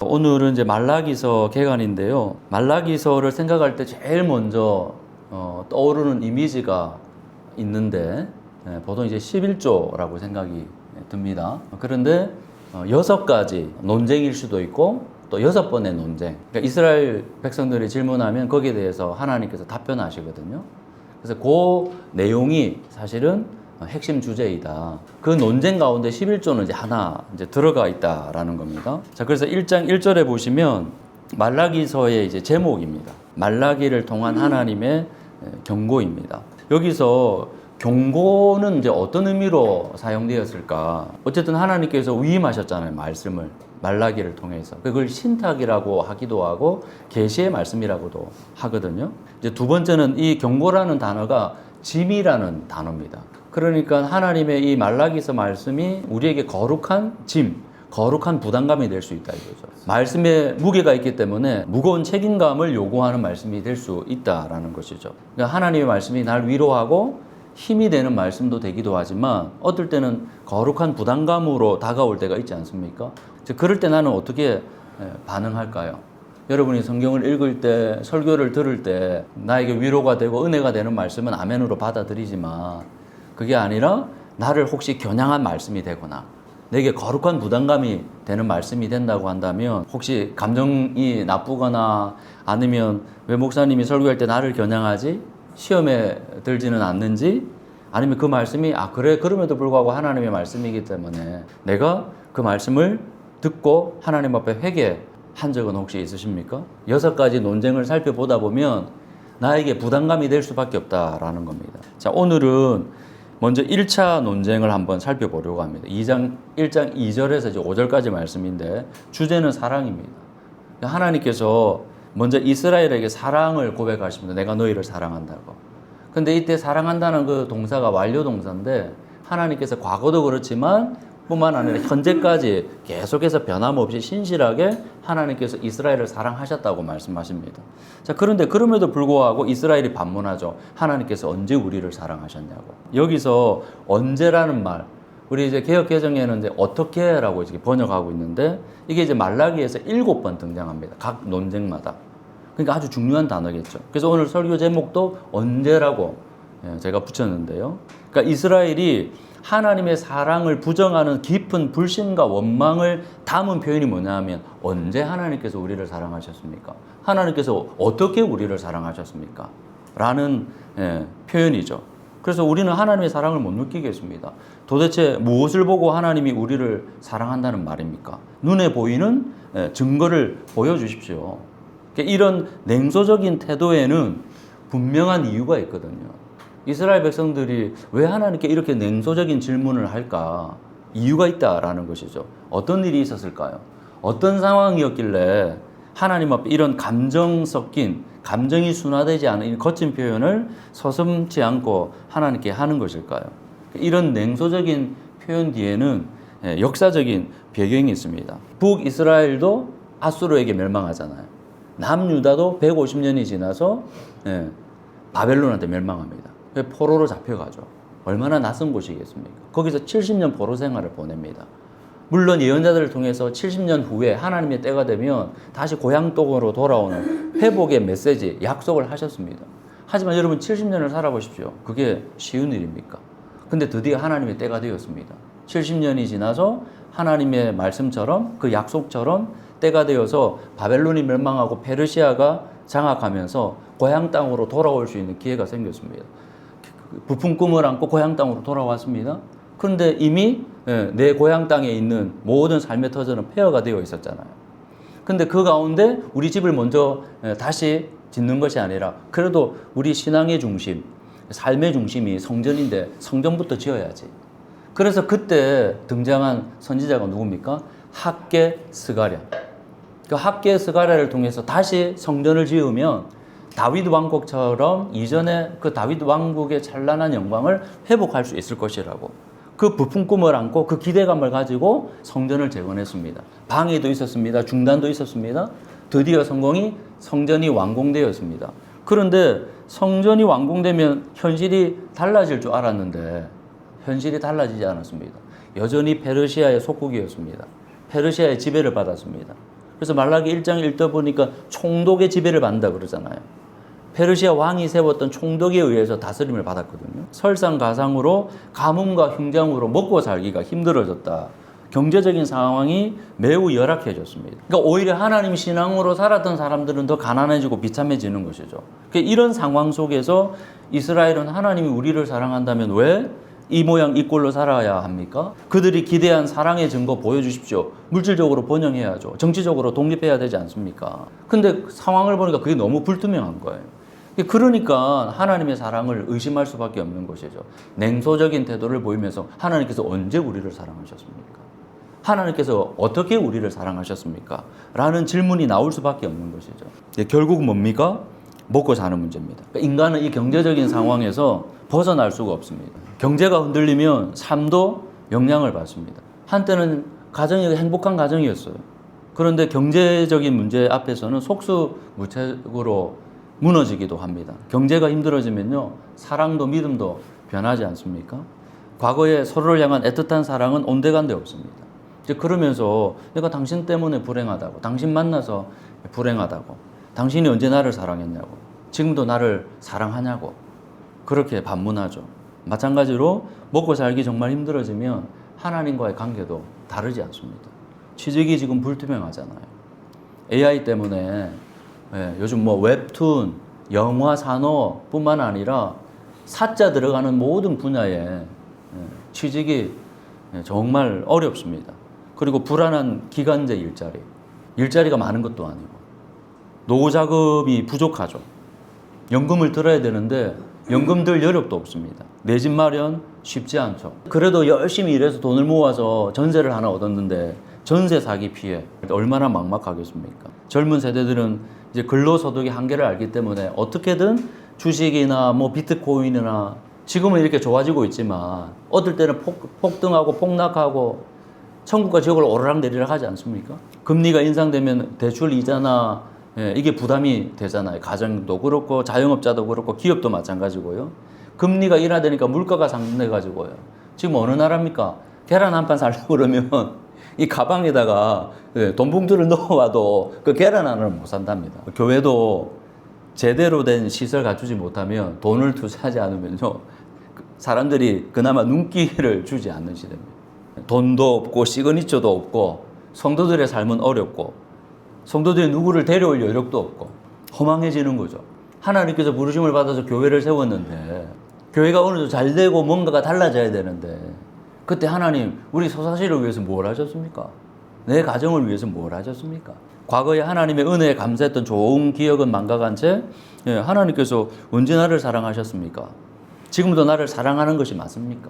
오늘은 이제 말라기서 개관인데요. 말라기서를 생각할 때 제일 먼저 떠오르는 이미지가 있는데 보통 이제 11조라고 생각이 듭니다. 그런데 6가지 논쟁일 수도 있고 또 6번의 논쟁. 그러니까 이스라엘 백성들이 질문하면 거기에 대해서 하나님께서 답변하시거든요. 그래서 그 내용이 사실은 핵심 주제이다. 그 논쟁 가운데 11조는 이제 하나 이제 들어가 있다라는 겁니다. 자, 그래서 1장 1절에 보시면 말라기서의 이제 제목입니다. 말라기를 통한 하나님의 경고입니다. 여기서 경고는 이제 어떤 의미로 사용되었을까? 어쨌든 하나님께서 위임하셨잖아요, 말씀을. 말라기를 통해서. 그걸 신탁이라고 하기도 하고 계시의 말씀이라고도 하거든요. 이제 두 번째는 이 경고라는 단어가 짐이라는 단어입니다. 그러니까 하나님의 이 말라기서 말씀이 우리에게 거룩한 짐, 거룩한 부담감이 될 수 있다 이거죠. 말씀에 무게가 있기 때문에 무거운 책임감을 요구하는 말씀이 될 수 있다라는 것이죠. 그러니까 하나님의 말씀이 날 위로하고 힘이 되는 말씀도 되기도 하지만 어떨 때는 거룩한 부담감으로 다가올 때가 있지 않습니까? 그럴 때 나는 어떻게 반응할까요? 여러분이 성경을 읽을 때, 설교를 들을 때 나에게 위로가 되고 은혜가 되는 말씀은 아멘으로 받아들이지만 그게 아니라 나를 혹시 겨냥한 말씀이 되거나 내게 거룩한 부담감이 되는 말씀이 된다고 한다면 혹시 감정이 나쁘거나 아니면 왜 목사님이 설교할 때 나를 겨냥하지? 시험에 들지는 않는지? 아니면 그 말씀이 그래 그럼에도 불구하고 하나님의 말씀이기 때문에 내가 그 말씀을 듣고 하나님 앞에 회개한 적은 혹시 있으십니까? 6가지 논쟁을 살펴보다 보면 나에게 부담감이 될 수밖에 없다라는 겁니다. 자, 오늘은 먼저 1차 논쟁을 한번 살펴보려고 합니다. 1장 2절에서 이제 5절까지 말씀인데 주제는 사랑입니다. 하나님께서 먼저 이스라엘에게 사랑을 고백하십니다. 내가 너희를 사랑한다고. 근데 이때 사랑한다는 그 동사가 완료 동사인데 하나님께서 과거도 그렇지만 뿐만 아니라 현재까지 계속해서 변함없이 신실하게 하나님께서 이스라엘을 사랑하셨다고 말씀하십니다. 자, 그런데 그럼에도 불구하고 이스라엘이 반문하죠. 하나님께서 언제 우리를 사랑하셨냐고. 여기서 언제라는 말, 우리 이제 개역개정에는 이제 어떻게라고 이렇게 번역하고 있는데 이게 이제 말라기에서 7번 등장합니다. 각 논쟁마다. 그러니까 아주 중요한 단어겠죠. 그래서 오늘 설교 제목도 언제라고 제가 붙였는데요. 그러니까 이스라엘이 하나님의 사랑을 부정하는 깊은 불신과 원망을 담은 표현이 뭐냐 하면 언제 하나님께서 우리를 사랑하셨습니까? 하나님께서 어떻게 우리를 사랑하셨습니까? 라는 표현이죠. 그래서 우리는 하나님의 사랑을 못 느끼겠습니다. 도대체 무엇을 보고 하나님이 우리를 사랑한다는 말입니까? 눈에 보이는 증거를 보여주십시오. 이런 냉소적인 태도에는 분명한 이유가 있거든요. 이스라엘 백성들이 왜 하나님께 이렇게 냉소적인 질문을 할까? 이유가 있다라는 것이죠. 어떤 일이 있었을까요? 어떤 상황이었길래 하나님 앞에 이런 감정 섞인, 감정이 순화되지 않은 거친 표현을 서슴지 않고 하나님께 하는 것일까요? 이런 냉소적인 표현 뒤에는 역사적인 배경이 있습니다. 북이스라엘도 아수르에게 멸망하잖아요. 남유다도 150년이 지나서 바벨론한테 멸망합니다. 포로로 잡혀가죠. 얼마나 낯선 곳이겠습니까? 거기서 70년 포로 생활을 보냅니다. 물론 예언자들을 통해서 70년 후에 하나님의 때가 되면 다시 고향 땅으로 돌아오는 회복의 메시지, 약속을 하셨습니다. 하지만 여러분 70년을 살아보십시오. 그게 쉬운 일입니까? 근데 드디어 하나님의 때가 되었습니다. 70년이 지나서 하나님의 말씀처럼 그 약속처럼 때가 되어서 바벨론이 멸망하고 페르시아가 장악하면서 고향 땅으로 돌아올 수 있는 기회가 생겼습니다. 부푼 꿈을 안고 고향 땅으로 돌아왔습니다. 그런데 이미 내 고향 땅에 있는 모든 삶의 터전은 폐허가 되어 있었잖아요. 근데 그 가운데 우리 집을 먼저 다시 짓는 것이 아니라 그래도 우리 신앙의 중심, 삶의 중심이 성전인데 성전부터 지어야지. 그래서 그때 등장한 선지자가 누굽니까? 학개 스가랴. 그 학개 스가랴를 통해서 다시 성전을 지으면 다윗 왕국처럼 이전에 그 다윗 왕국의 찬란한 영광을 회복할 수 있을 것이라고. 그 부푼 꿈을 안고 그 기대감을 가지고 성전을 재건했습니다. 방해도 있었습니다. 중단도 있었습니다. 드디어 성전이 완공되었습니다. 그런데 성전이 완공되면 현실이 달라질 줄 알았는데 현실이 달라지지 않았습니다. 여전히 페르시아의 속국이었습니다. 페르시아의 지배를 받았습니다. 그래서 말라기 1장 읽다 보니까 총독의 지배를 받는다 그러잖아요. 페르시아 왕이 세웠던 총독에 의해서 다스림을 받았거든요. 설상가상으로 가뭄과 흉장으로 먹고 살기가 힘들어졌다. 경제적인 상황이 매우 열악해졌습니다. 그러니까 오히려 하나님 신앙으로 살았던 사람들은 더 가난해지고 비참해지는 것이죠. 그러니까 이런 상황 속에서 이스라엘은 하나님이 우리를 사랑한다면 왜 이 모양 이 꼴로 살아야 합니까? 그들이 기대한 사랑의 증거 보여주십시오. 물질적으로 번영해야죠. 정치적으로 독립해야 되지 않습니까? 근데 상황을 보니까 그게 너무 불투명한 거예요. 그러니까 하나님의 사랑을 의심할 수밖에 없는 것이죠. 냉소적인 태도를 보이면서 하나님께서 언제 우리를 사랑하셨습니까? 하나님께서 어떻게 우리를 사랑하셨습니까? 라는 질문이 나올 수밖에 없는 것이죠. 결국 뭡니까? 먹고 사는 문제입니다. 인간은 이 경제적인 상황에서 벗어날 수가 없습니다. 경제가 흔들리면 삶도 영향을 받습니다. 한때는 가정이 행복한 가정이었어요. 그런데 경제적인 문제 앞에서는 속수무책으로 무너지기도 합니다. 경제가 힘들어지면요, 사랑도 믿음도 변하지 않습니까? 과거에 서로를 향한 애틋한 사랑은 온데간데 없습니다. 이제 그러면서 내가 당신 때문에 불행하다고, 당신 만나서 불행하다고, 당신이 언제 나를 사랑했냐고, 지금도 나를 사랑하냐고 그렇게 반문하죠. 마찬가지로 먹고 살기 정말 힘들어지면 하나님과의 관계도 다르지 않습니다. 취직이 지금 불투명하잖아요. AI 때문에 요즘 뭐 웹툰, 영화 산업뿐만 아니라 사자 들어가는 모든 분야에 취직이 정말 어렵습니다. 그리고 불안한 기간제 일자리가 많은 것도 아니고 노후 자금이 부족하죠. 연금을 들어야 되는데 연금 들 여력도 없습니다. 내 집 마련 쉽지 않죠. 그래도 열심히 일해서 돈을 모아서 전세를 하나 얻었는데 전세 사기 피해 얼마나 막막하겠습니까? 젊은 세대들은 이제 근로소득의 한계를 알기 때문에 어떻게든 주식이나 뭐 비트코인이나 지금은 이렇게 좋아지고 있지만 어떨 때는 폭등하고 폭락하고 천국과 지옥을 오르락내리락 하지 않습니까? 금리가 인상되면 대출 이자나 이게 부담이 되잖아요. 가정도 그렇고 자영업자도 그렇고 기업도 마찬가지고요. 금리가 인하되니까 물가가 상승해가지고요. 지금 어느 나라입니까? 계란 한 판 살려고 그러면 이 가방에다가 돈 봉투를 넣어와도 그 계란 하나는 못 산답니다. 교회도 제대로 된 시설 갖추지 못하면 돈을 투자하지 않으면요, 사람들이 그나마 눈길을 주지 않는 시대입니다. 돈도 없고 시그니처도 없고 성도들의 삶은 어렵고 성도들이 누구를 데려올 여력도 없고 허망해지는 거죠. 하나님께서 부르심을 받아서 교회를 세웠는데 교회가 어느 정도 잘 되고 뭔가가 달라져야 되는데 그때 하나님 우리 소사시를 위해서 뭘 하셨습니까? 내 가정을 위해서 뭘 하셨습니까? 과거에 하나님의 은혜에 감사했던 좋은 기억은 망각한 채 하나님께서 언제 나를 사랑하셨습니까? 지금도 나를 사랑하는 것이 맞습니까?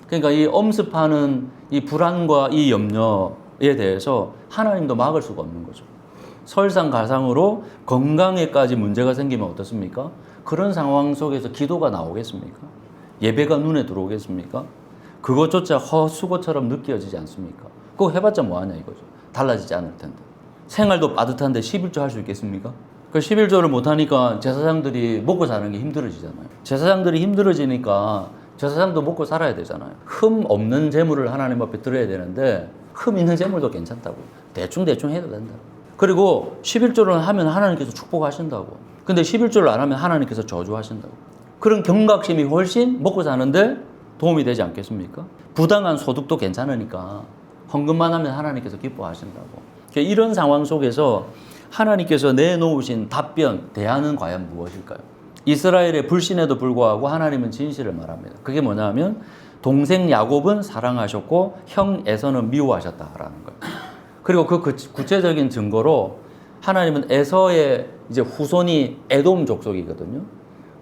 그러니까 이 엄습하는 이 불안과 이 염려에 대해서 하나님도 막을 수가 없는 거죠. 설상가상으로 건강에까지 문제가 생기면 어떻습니까? 그런 상황 속에서 기도가 나오겠습니까? 예배가 눈에 들어오겠습니까? 그것조차 헛수고처럼 느껴지지 않습니까? 그거 해봤자 뭐하냐 이거죠. 달라지지 않을 텐데. 생활도 빠듯한데 11조 할 수 있겠습니까? 그 11조를 못하니까 제사장들이 먹고 사는 게 힘들어지잖아요. 제사장들이 힘들어지니까 제사장도 먹고 살아야 되잖아요. 흠 없는 재물을 하나님 앞에 드려야 되는데 흠 있는 재물도 괜찮다고. 대충 해도 된다. 그리고 11조를 하면 하나님께서 축복하신다고. 근데 11조를 안 하면 하나님께서 저주하신다고. 그런 경각심이 훨씬 먹고 사는데 도움이 되지 않겠습니까? 부당한 소득도 괜찮으니까 헌금만 하면 하나님께서 기뻐하신다고. 이런 상황 속에서 하나님께서 내놓으신 답변, 대안은 과연 무엇일까요? 이스라엘의 불신에도 불구하고 하나님은 진실을 말합니다. 그게 뭐냐면 동생 야곱은 사랑하셨고 형 에서는 미워하셨다라는 거예요. 그리고 그 구체적인 증거로 하나님은 에서의 이제 후손이 에돔 족속이거든요.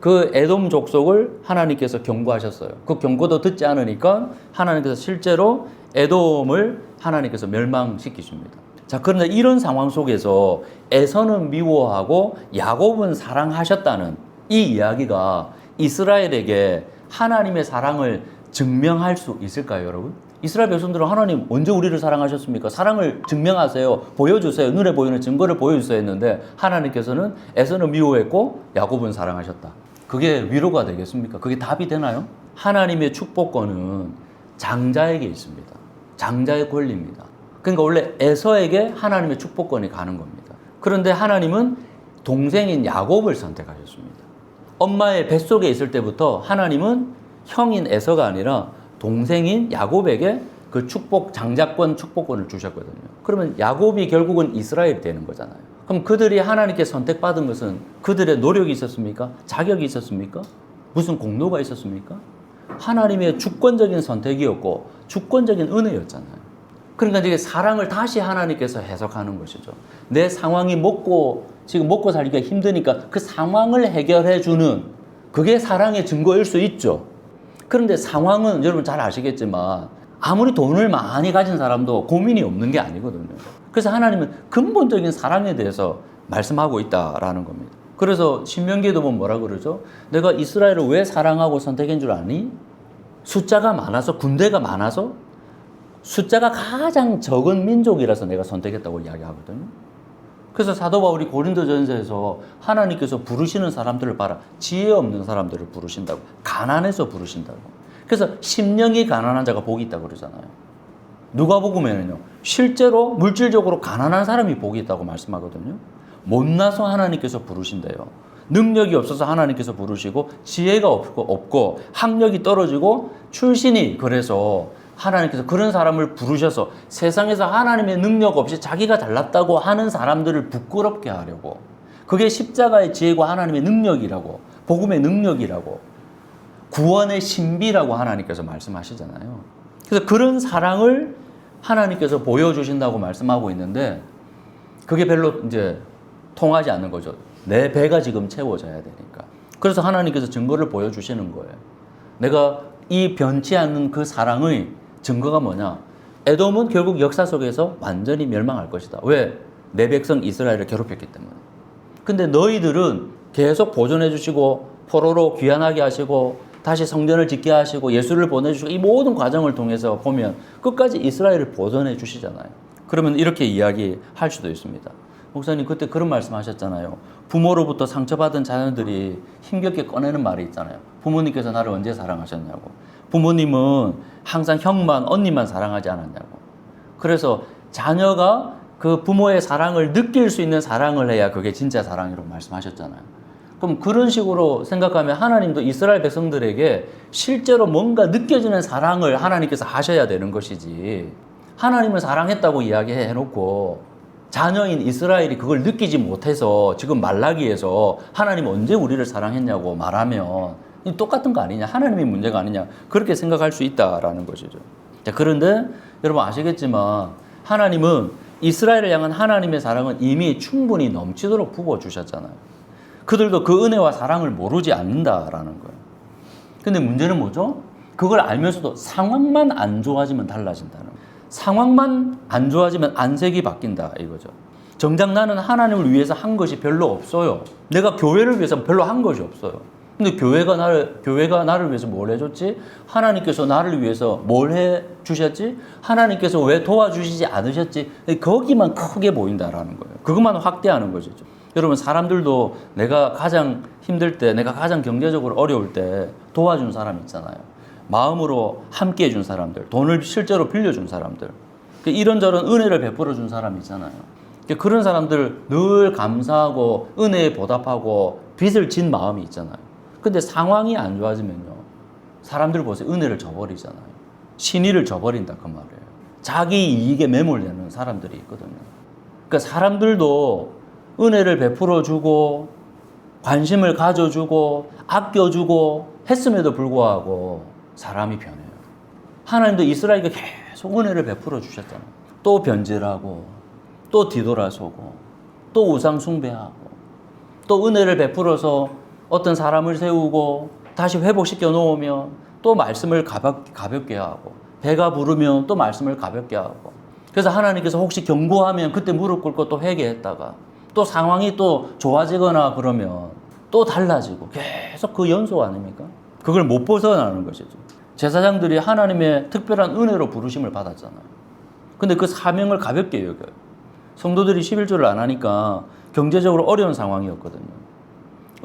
그 에돔 족속을 하나님께서 경고하셨어요. 그 경고도 듣지 않으니까 하나님께서 실제로 에돔을 하나님께서 멸망시키십니다. 자, 그런데 이런 상황 속에서 에서는 미워하고 야곱은 사랑하셨다는 이 이야기가 이스라엘에게 하나님의 사랑을 증명할 수 있을까요, 여러분? 이스라엘 백성들은 하나님 언제 우리를 사랑하셨습니까? 사랑을 증명하세요. 보여주세요. 눈에 보이는 증거를 보여주세요 했는데 하나님께서는 에서는 미워했고 야곱은 사랑하셨다. 그게 위로가 되겠습니까? 그게 답이 되나요? 하나님의 축복권은 장자에게 있습니다. 장자의 권리입니다. 그러니까 원래 에서에게 하나님의 축복권이 가는 겁니다. 그런데 하나님은 동생인 야곱을 선택하셨습니다. 엄마의 뱃속에 있을 때부터 하나님은 형인 에서가 아니라 동생인 야곱에게 그 장자권 축복권을 주셨거든요. 그러면 야곱이 결국은 이스라엘이 되는 거잖아요. 그럼 그들이 하나님께 선택받은 것은 그들의 노력이 있었습니까? 자격이 있었습니까? 무슨 공로가 있었습니까? 하나님의 주권적인 선택이었고 주권적인 은혜였잖아요. 그러니까 이제 사랑을 다시 하나님께서 해석하는 것이죠. 내 상황이 지금 먹고 살기가 힘드니까 그 상황을 해결해 주는 그게 사랑의 증거일 수 있죠. 그런데 상황은 여러분 잘 아시겠지만 아무리 돈을 많이 가진 사람도 고민이 없는 게 아니거든요. 그래서 하나님은 근본적인 사랑에 대해서 말씀하고 있다라는 겁니다. 그래서 신명기에도 보면 뭐라 그러죠? 내가 이스라엘을 왜 사랑하고 선택한 줄 아니? 숫자가 많아서, 군대가 많아서, 숫자가 가장 적은 민족이라서 내가 선택했다고 이야기하거든요. 그래서 사도 바울이 고린도전서에서 하나님께서 부르시는 사람들을 봐라. 지혜 없는 사람들을 부르신다고. 가난해서 부르신다고. 그래서 심령이 가난한 자가 복이 있다고 그러잖아요. 누가복음에는요, 실제로 물질적으로 가난한 사람이 복이 있다고 말씀하거든요. 못나서 하나님께서 부르신대요. 능력이 없어서 하나님께서 부르시고, 지혜가 없고 학력이 떨어지고 출신이 그래서 하나님께서 그런 사람을 부르셔서 세상에서 하나님의 능력 없이 자기가 잘났다고 하는 사람들을 부끄럽게 하려고, 그게 십자가의 지혜고 하나님의 능력이라고, 복음의 능력이라고, 구원의 신비라고 하나님께서 말씀하시잖아요. 그래서 그런 사랑을 하나님께서 보여주신다고 말씀하고 있는데 그게 별로 이제 통하지 않는 거죠. 내 배가 지금 채워져야 되니까. 그래서 하나님께서 증거를 보여주시는 거예요. 내가 이 변치 않는 그 사랑의 증거가 뭐냐? 에돔은 결국 역사 속에서 완전히 멸망할 것이다. 왜? 내 백성 이스라엘을 괴롭혔기 때문에. 근데 너희들은 계속 보존해 주시고 포로로 귀환하게 하시고 다시 성전을 짓게 하시고 예수를 보내주시고 이 모든 과정을 통해서 보면 끝까지 이스라엘을 보존해 주시잖아요. 그러면 이렇게 이야기할 수도 있습니다. 목사님 그때 그런 말씀 하셨잖아요. 부모로부터 상처받은 자녀들이 힘겹게 꺼내는 말이 있잖아요. 부모님께서 나를 언제 사랑하셨냐고. 부모님은 항상 형만 언니만 사랑하지 않았냐고. 그래서 자녀가 그 부모의 사랑을 느낄 수 있는 사랑을 해야 그게 진짜 사랑이라고 말씀하셨잖아요. 그럼 그런 식으로 생각하면 하나님도 이스라엘 백성들에게 실제로 뭔가 느껴지는 사랑을 하나님께서 하셔야 되는 것이지, 하나님을 사랑했다고 이야기해놓고 자녀인 이스라엘이 그걸 느끼지 못해서 지금 말라기에서 하나님 언제 우리를 사랑했냐고 말하면 똑같은 거 아니냐, 하나님의 문제가 아니냐, 그렇게 생각할 수 있다라는 것이죠. 자, 그런데 여러분 아시겠지만 하나님은 이스라엘을 향한 하나님의 사랑은 이미 충분히 넘치도록 부어주셨잖아요. 그들도 그 은혜와 사랑을 모르지 않는다라는 거예요. 근데 문제는 뭐죠? 그걸 알면서도 상황만 안 좋아지면 달라진다는 거예요. 상황만 안 좋아지면 안색이 바뀐다 이거죠. 정작 나는 하나님을 위해서 한 것이 별로 없어요. 내가 교회를 위해서 별로 한 것이 없어요. 근데 교회가 나를 위해서 뭘 해줬지? 하나님께서 나를 위해서 뭘 해주셨지? 하나님께서 왜 도와주시지 않으셨지? 거기만 크게 보인다라는 거예요. 그것만 확대하는 것이죠. 여러분 사람들도 내가 가장 힘들 때, 내가 가장 경제적으로 어려울 때 도와준 사람 있잖아요. 마음으로 함께 해준 사람들, 돈을 실제로 빌려준 사람들, 이런저런 은혜를 베풀어 준 사람 있잖아요. 그런 사람들 늘 감사하고 은혜에 보답하고 빚을 진 마음이 있잖아요. 근데 상황이 안 좋아지면요, 사람들 보세요. 은혜를 저버리잖아요. 신의를 저버린다 그 말이에요. 자기 이익에 매몰되는 사람들이 있거든요. 그러니까 사람들도 은혜를 베풀어주고 관심을 가져주고 아껴주고 했음에도 불구하고 사람이 변해요. 하나님도 이스라엘에게 계속 은혜를 베풀어 주셨잖아요. 또 변질하고 또 뒤돌아서고 또 우상 숭배하고 또 은혜를 베풀어서 어떤 사람을 세우고 다시 회복시켜 놓으면 또 말씀을 가볍게 하고, 배가 부르면 또 말씀을 가볍게 하고, 그래서 하나님께서 혹시 경고하면 그때 무릎 꿇고 또 회개했다가 또 상황이 또 좋아지거나 그러면 또 달라지고, 계속 그 연속 아닙니까? 그걸 못 벗어나는 것이죠. 제사장들이 하나님의 특별한 은혜로 부르심을 받았잖아요. 근데 그 사명을 가볍게 여겨요. 성도들이 11조를 안 하니까 경제적으로 어려운 상황이었거든요.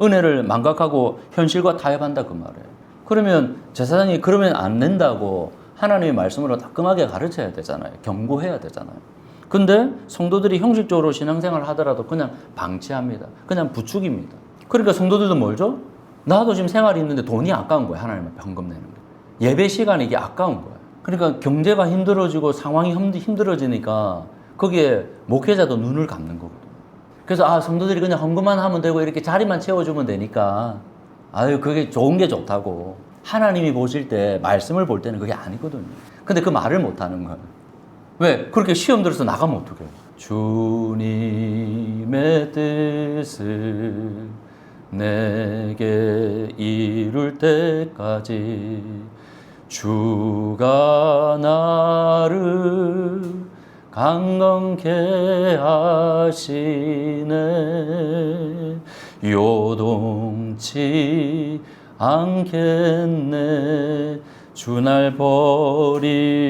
은혜를 망각하고 현실과 타협한다 그 말이에요. 그러면 제사장이 그러면 안 낸다고 하나님의 말씀으로 따끔하게 가르쳐야 되잖아요. 경고해야 되잖아요. 근데 성도들이 형식적으로 신앙생활을 하더라도 그냥 방치합니다. 그냥 부추깁니다. 그러니까 성도들도 뭘죠? 나도 지금 생활이 있는데 돈이 아까운 거예요. 하나님 앞에 헌금 내는 거. 예배 시간이 이게 아까운 거예요. 그러니까 경제가 힘들어지고 상황이 힘들어지니까 거기에 목회자도 눈을 감는 거거든요. 그래서 성도들이 그냥 헌금만 하면 되고 이렇게 자리만 채워주면 되니까 그게 좋은 게 좋다고. 하나님이 보실 때 말씀을 볼 때는 그게 아니거든요. 근데 그 말을 못 하는 거예요. 왜? 그렇게 시험 들어서 나가면 어떡해요? 주님의 뜻을 내게 이룰 때까지 주가 나를 강건케 하시네. 요동치 않겠네. 주 날 버리지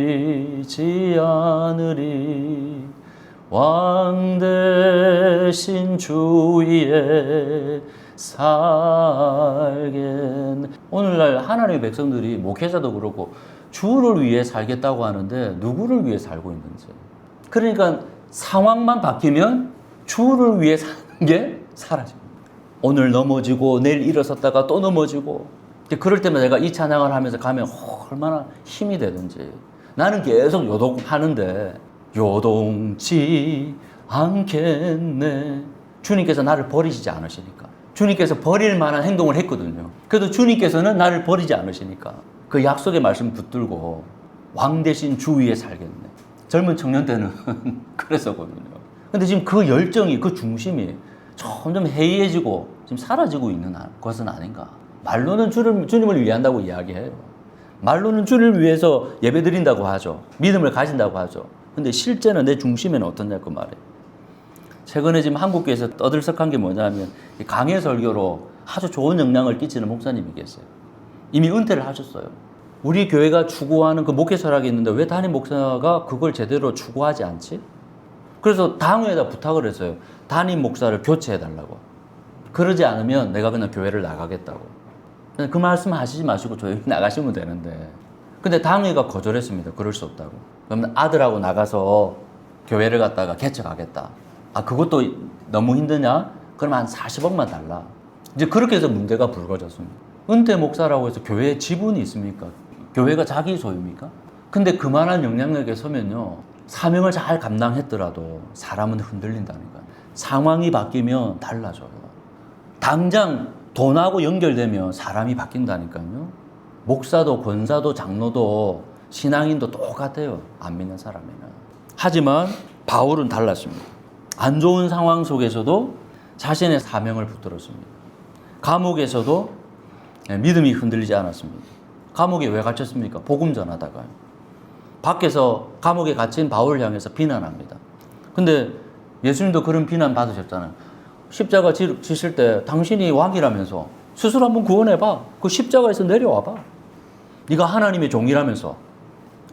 않으리. 왕 대신 주 위에 살겠네. 오늘날 하나님의 백성들이 목회자도 그렇고 주를 위해 살겠다고 하는데 누구를 위해 살고 있는지. 그러니까 상황만 바뀌면 주를 위해 사는 게 사라집니다. 오늘 넘어지고 내일 일어섰다가 또 넘어지고, 그럴 때마다 내가 이 찬양을 하면서 가면 얼마나 힘이 되든지. 나는 계속 요동하는데 요동치 않겠네. 주님께서 나를 버리시지 않으시니까. 주님께서 버릴 만한 행동을 했거든요. 그래도 주님께서는 나를 버리지 않으시니까 그 약속의 말씀 붙들고 왕 대신 주 위에 살겠네. 젊은 청년 때는 그랬었거든요. 근데 지금 그 열정이, 그 중심이 점점 해이해지고 지금 사라지고 있는 것은 아닌가. 말로는 주님을 위한다고 이야기해요. 말로는 주를 위해서 예배드린다고 하죠. 믿음을 가진다고 하죠. 근데 실제는 내 중심에는 어떠냐 그 말이에요. 최근에 지금 한국교회에서 떠들썩한 게 뭐냐면 강해 설교로 아주 좋은 영향을 끼치는 목사님이 계세요. 이미 은퇴를 하셨어요. 우리 교회가 추구하는 그 목회 철학이 있는데 왜 담임 목사가 그걸 제대로 추구하지 않지? 그래서 당회에다 부탁을 했어요. 담임 목사를 교체해달라고. 그러지 않으면 내가 그냥 교회를 나가겠다고. 그 말씀 하시지 마시고 조용히 나가시면 되는데. 근데 당회가 거절했습니다. 그럴 수 없다고. 그러면 아들하고 나가서 교회를 갖다가 개척하겠다. 그것도 너무 힘드냐? 그럼 한 40억만 달라. 이제 그렇게 해서 문제가 불거졌습니다. 은퇴 목사라고 해서 교회에 지분이 있습니까? 교회가 자기 소유입니까? 근데 그만한 영향력에 서면요, 사명을 잘 감당했더라도 사람은 흔들린다니까요. 상황이 바뀌면 달라져요. 당장 돈하고 연결되면 사람이 바뀐다니까요. 목사도 권사도 장로도 신앙인도 똑같아요. 안 믿는 사람에는. 하지만 바울은 달랐습니다. 안 좋은 상황 속에서도 자신의 사명을 붙들었습니다. 감옥에서도 믿음이 흔들리지 않았습니다. 감옥에 왜 갇혔습니까? 복음 전하다가요. 밖에서 감옥에 갇힌 바울을 향해서 비난합니다. 근데 예수님도 그런 비난 받으셨잖아요. 십자가 지실 때 당신이 왕이라면서 스스로 한번 구원해봐. 그 십자가에서 내려와봐. 네가 하나님의 종이라면서.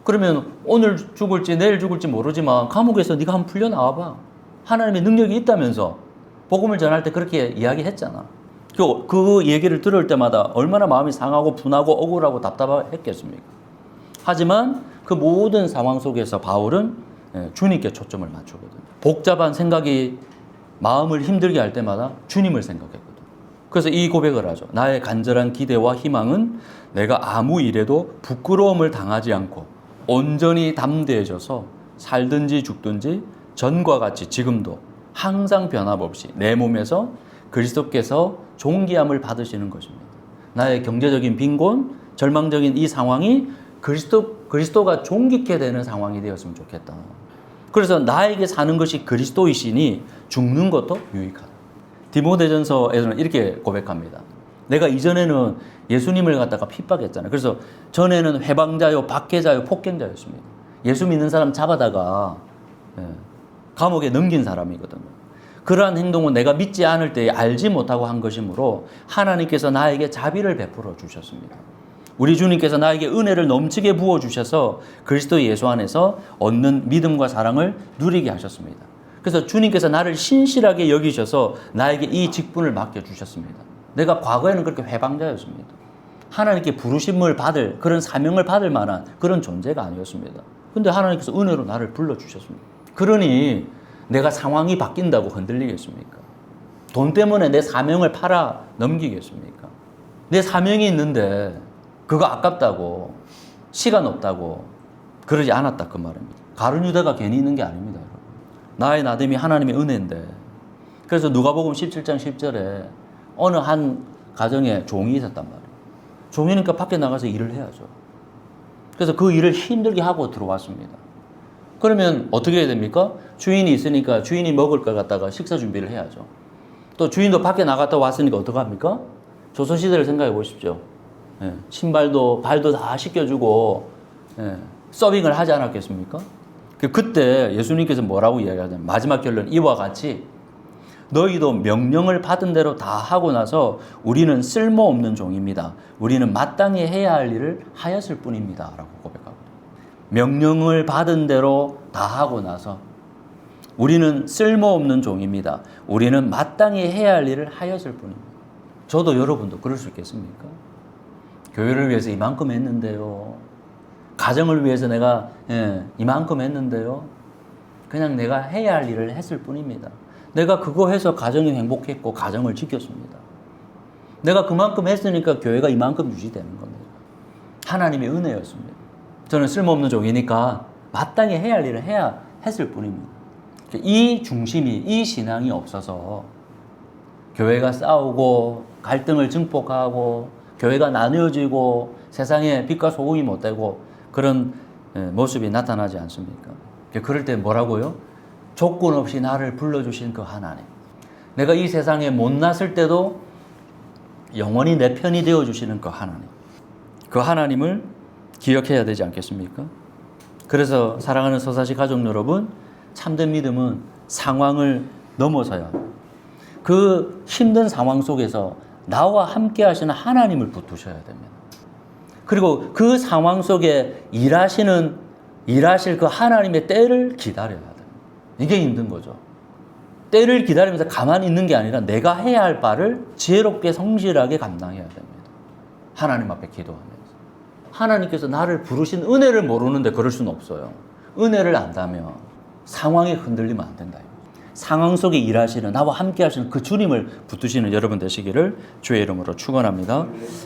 그러면 오늘 죽을지 내일 죽을지 모르지만 감옥에서 네가 한번 풀려나와봐. 하나님의 능력이 있다면서 복음을 전할 때 그렇게 이야기했잖아. 그 얘기를 들을 때마다 얼마나 마음이 상하고 분하고 억울하고 답답했겠습니까? 하지만 그 모든 상황 속에서 바울은 주님께 초점을 맞추거든요. 복잡한 생각이 마음을 힘들게 할 때마다 주님을 생각했거든요. 그래서 이 고백을 하죠. 나의 간절한 기대와 희망은 내가 아무 일에도 부끄러움을 당하지 않고 온전히 담대해져서 살든지 죽든지 전과 같이 지금도 항상 변함없이 내 몸에서 그리스도께서 존귀함을 받으시는 것입니다. 나의 경제적인 빈곤, 절망적인 이 상황이 그리스도가 존귀케 되는 상황이 되었으면 좋겠다. 그래서 나에게 사는 것이 그리스도이시니 죽는 것도 유익하다. 디모데전서에서는 이렇게 고백합니다. 내가 이전에는 예수님을 갖다가 핍박했잖아요. 그래서 전에는 해방자요, 박해자요, 폭행자였습니다. 예수 믿는 사람 잡아다가 감옥에 넘긴 사람이거든요. 그러한 행동은 내가 믿지 않을 때 알지 못하고 한 것이므로 하나님께서 나에게 자비를 베풀어 주셨습니다. 우리 주님께서 나에게 은혜를 넘치게 부어주셔서 그리스도 예수 안에서 얻는 믿음과 사랑을 누리게 하셨습니다. 그래서 주님께서 나를 신실하게 여기셔서 나에게 이 직분을 맡겨주셨습니다. 내가 과거에는 그렇게 회방자였습니다. 하나님께 부르심을 받을 그런 사명을 받을 만한 그런 존재가 아니었습니다. 근데 하나님께서 은혜로 나를 불러주셨습니다. 그러니 내가 상황이 바뀐다고 흔들리겠습니까? 돈 때문에 내 사명을 팔아 넘기겠습니까? 내 사명이 있는데 그거 아깝다고, 시간 없다고 그러지 않았다 그 말입니다. 가룟 유다가 괜히 있는 게 아닙니다. 여러분. 나의 나됨이 하나님의 은혜인데, 그래서 누가복음 17장 10절에 어느 한 가정에 종이 있었단 말이에요. 종이니까 밖에 나가서 일을 해야죠. 그래서 그 일을 힘들게 하고 들어왔습니다. 그러면 어떻게 해야 됩니까? 주인이 있으니까 주인이 먹을 걸 갖다가 식사 준비를 해야죠. 또 주인도 밖에 나갔다 왔으니까 어떡합니까? 조선시대를 생각해 보십시오. 예, 신발도 발도 다 씻겨주고 서빙을 하지 않았겠습니까? 그때 예수님께서 뭐라고 이야기하냐면 마지막 결론 이와 같이 너희도 명령을 받은 대로 다 하고 나서 우리는 쓸모없는 종입니다. 우리는 마땅히 해야 할 일을 하였을 뿐입니다. 라고 고백하거든요. 명령을 받은 대로 다 하고 나서 우리는 쓸모없는 종입니다. 우리는 마땅히 해야 할 일을 하였을 뿐입니다. 저도 여러분도 그럴 수 있겠습니까? 교회를 위해서 이만큼 했는데요. 가정을 위해서 내가 이만큼 했는데요. 그냥 내가 해야 할 일을 했을 뿐입니다. 내가 그거 해서 가정이 행복했고 가정을 지켰습니다. 내가 그만큼 했으니까 교회가 이만큼 유지되는 겁니다. 하나님의 은혜였습니다. 저는 쓸모없는 종이니까 마땅히 해야 할 일을 해야 했을 뿐입니다. 이 중심이, 이 신앙이 없어서 교회가 싸우고 갈등을 증폭하고 교회가 나뉘어지고 세상에 빛과 소금이 못 되고 그런 모습이 나타나지 않습니까? 그럴 때 뭐라고요? 조건 없이 나를 불러주신 그 하나님. 내가 이 세상에 못났을 때도 영원히 내 편이 되어주시는 그 하나님. 그 하나님을 기억해야 되지 않겠습니까? 그래서 사랑하는 서사시 가족 여러분, 참된 믿음은 상황을 넘어서야 그 힘든 상황 속에서 나와 함께 하시는 하나님을 붙드셔야 됩니다. 그리고 그 상황 속에 일하실 그 하나님의 때를 기다려야 됩니다. 이게 힘든 거죠. 때를 기다리면서 가만히 있는 게 아니라 내가 해야 할 바를 지혜롭게 성실하게 감당해야 됩니다. 하나님 앞에 기도하면서. 하나님께서 나를 부르신 은혜를 모르는데 그럴 수는 없어요. 은혜를 안다면 상황에 흔들리면 안 된다. 상황 속에 일하시는 나와 함께 하시는 그 주님을 붙드시는 여러분 되시기를 주의 이름으로 축원합니다.